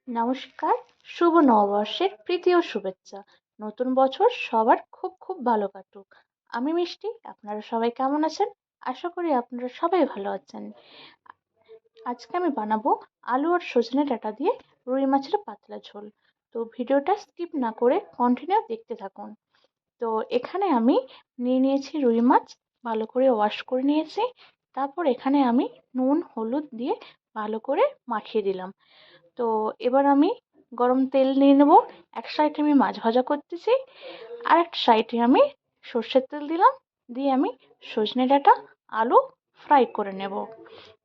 নমস্কার, শুভ নববর্ষের প্রীতি ও শুভেচ্ছা। নতুন বছর সবার খুব খুব ভালো কাটুক। আমি মিষ্টি, আপনারা সবাই কেমন আছেন? আশা করি আপনারা সবাই ভালো আছেন। আজকে আমি বানাবো আলু আর সজনে ডাঁটা দিয়ে রুই মাছের পাতলা ঝোল। তো ভিডিওটা স্কিপ না করে কন্টিনিউ দেখতে থাকুন। তো এখানে আমি নিয়ে নিয়েছি রুই মাছ, ভালো করে ওয়াশ করে নিয়েছি। তারপর এখানে আমি নুন হলুদ দিয়ে ভালো করে মাখিয়ে দিলাম। তো এবার আমি গরম তেল নিয়ে নেব। এক সাইডে আমি মাছ ভাজা করতেছি, আর একটা সাইডে আমি সর্ষের তেল দিলাম, দিয়ে আমি সজনে ডাঁটা আলু ফ্রাই করে নেব।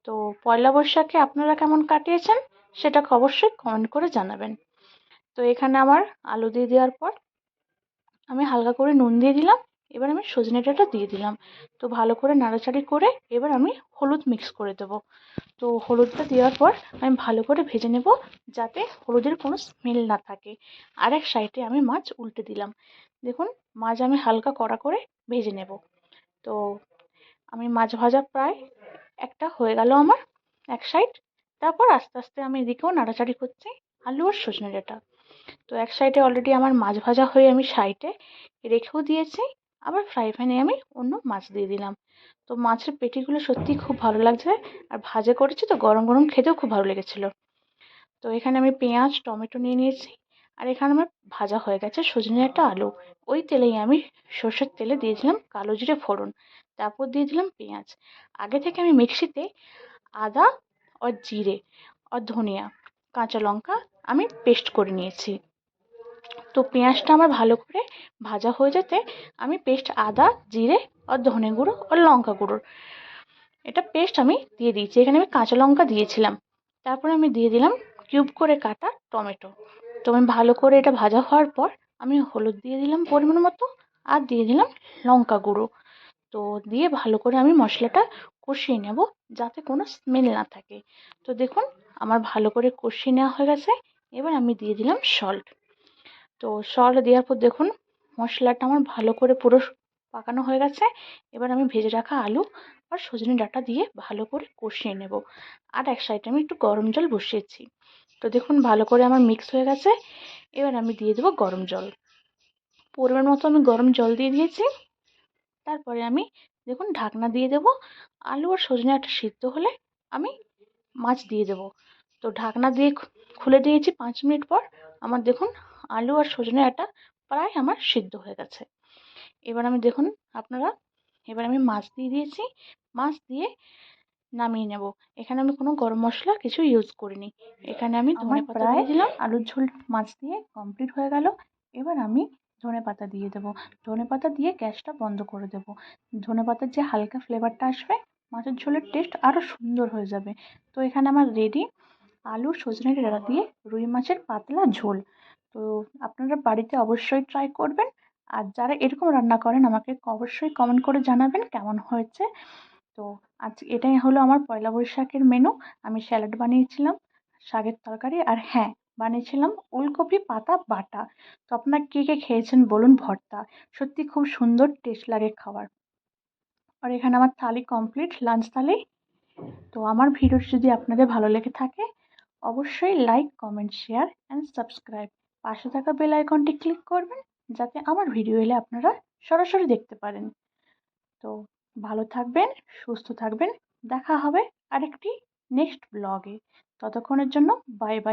তো পয়লা বৈশাখে আপনারা কেমন কাটিয়েছেন সেটাকে অবশ্যই কমেন্ট করে জানাবেন। তো এখানে আমার আলু দিয়ে দেওয়ার পর আমি হালকা করে নুন দিয়ে দিলাম। এবার আমি সজনে ডাঁটা দিয়ে দিলাম। তো ভালো করে নাড়াচাড়ি করে এবার আমি হলুদ মিক্স করে দেবো। তো হলুদটা দেওয়ার পর আমি ভালো করে ভেজে নেব, যাতে হলুদের কোনো স্মেল না থাকে। আর এক সাইডে আমি মাছ উল্টে দিলাম। দেখুন, মাছ আমি হালকা কড়া করে ভেজে নেব। তো আমি মাছ ভাজা প্রায় একটা হয়ে গেল আমার এক সাইড। তারপর আস্তে আস্তে আমি এদিকেও নাড়াচাড়ি করছি আলু আর সজনে ডাঁটা। তো এক সাইডে অলরেডি আমার মাছ ভাজা হয়ে আমি সাইডে রেখেও দিয়েছি। আবার ফ্রাই প্যানে আমি অন্য মাছ দিয়ে দিলাম। তো মাছের পেটিগুলো সত্যিই খুব ভালো লাগছে, আর ভাজা করেছি তো গরম গরম খেতেও খুব ভালো লেগেছিল। তো এখানে আমি পেঁয়াজ টমেটো নিয়ে নিয়েছি, আর এখানে আমার ভাজা হয়ে গেছে সজনে একটা আলু। ওই তেলেই আমি সর্ষের তেলে দিয়ে দিলাম কালো জিরে ফোড়ন, তারপর দিয়ে দিলাম পেঁয়াজ। আগে থেকে আমি মিক্সিতে আদা আর জিরে আর ধনিয়া কাঁচা লঙ্কা আমি পেস্ট করে নিয়েছি। তো পেঁয়াজটা আমার ভালো করে ভাজা হয়ে যেতে আমি পেস্ট আদা জিরে আর ধনে গুঁড়ো আর লঙ্কা গুঁড়োর এটা পেস্ট আমি দিয়ে দিয়েছি। এখানে আমি কাঁচা লঙ্কা দিয়েছিলাম। তারপরে আমি দিয়ে দিলাম কিউব করে কাটা টমেটো। তো আমি ভালো করে এটা ভাজা হওয়ার পর আমি হলুদ দিয়ে দিলাম পরিমাণ মতো, আর দিয়ে দিলাম লঙ্কা গুঁড়ো। তো দিয়ে ভালো করে আমি মশলাটা কষিয়ে নেব, যাতে কোনো স্মেল না থাকে। তো দেখুন, আমার ভালো করে কষিয়ে নেওয়া হয়ে গেছে। এবার আমি দিয়ে দিলাম সল্ট। তো সল্ট দেওয়ার পর দেখুন, মশলাটা আমার ভালো করে পুরো পাকানো হয়ে গেছে। এবার আমি ভেজে রাখা আলু আর সজনে ডাঁটা দিয়ে ভালো করে কষিয়ে নেব। আর এক সাইডে আমি একটু গরম জল বসিয়েছি। তো দেখুন, ভালো করে আমার মিক্স হয়ে গেছে। এবার আমি দিয়ে দেবো গরম জল। পরিমাণ মতো আমি গরম জল দিয়ে দিয়েছি। তারপরে আমি দেখুন ঢাকনা দিয়ে দেবো। আলু আর সজনে ডাঁটা সিদ্ধ হলে আমি মাছ দিয়ে দেবো। তো ঢাকনা দিয়ে খুলে দিয়েছি 5 মিনিট পর। আমার দেখুন আলু আর সজনে ডাঁটা প্রায় আমার সিদ্ধ হয়ে গেছে। এবার আমি দেখুন আপনারা, এবার আমি মাছ দিয়ে দিয়েছি। মাছ দিয়ে নামিয়ে নেব। এখানে আমি কোনো গরম মশলা কিছু ইউজ করিনি। এখানে আমি ধনেপাতা দিয়ে দিলাম। আলুর ঝোল মাছ দিয়ে কমপ্লিট হয়ে গেল। এবার আমি ধনেপাতা দিয়ে দেবো। ধনেপাতা দিয়ে গ্যাসটা বন্ধ করে দেবো। ধনেপাতার যে হালকা ফ্লেভারটা আসবে, মাছের ঝোলের টেস্ট আরও সুন্দর হয়ে যাবে। তো এখানে আমার রেডি আলু সজনে ডাঁটা দিয়ে রুই মাছের পাতলা ঝোল। তো আপনারা বাড়িতে অবশ্যই ট্রাই করবেন। আর যারা এরকম রান্না করেন আমাকে অবশ্যই কমেন্ট করে জানাবেন কেমন হয়েছে। তো আজ এটাই হলো আমার পয়লা বৈশাখের মেনু। আমি স্যালাড বানিয়েছিলাম, শাকের তরকারি, আর হ্যাঁ, বানিয়েছিলাম ওলকপি পাতা বাটা। তো আপনারা কে কে খেয়েছেন বলুন, ভর্তা সত্যি খুব সুন্দর টেস্ট লাগে খাবার। আর এখানে আমার থালি কমপ্লিট, লাঞ্চ থালি। তো আমার ভিডিওটি যদি আপনাদের ভালো লেগে থাকে অবশ্যই like comment share and subscribe. পাশে থাকা বেল আইকনটি ক্লিক করবেন, যাতে আমার ভিডিও এলে আপনারা সরাসরি দেখতে পারেন। তো ভালো থাকবেন, সুস্থ থাকবেন। দেখা হবে আরেকটি নেক্সট ব্লগে। ততক্ষণের জন্য বাই বাই।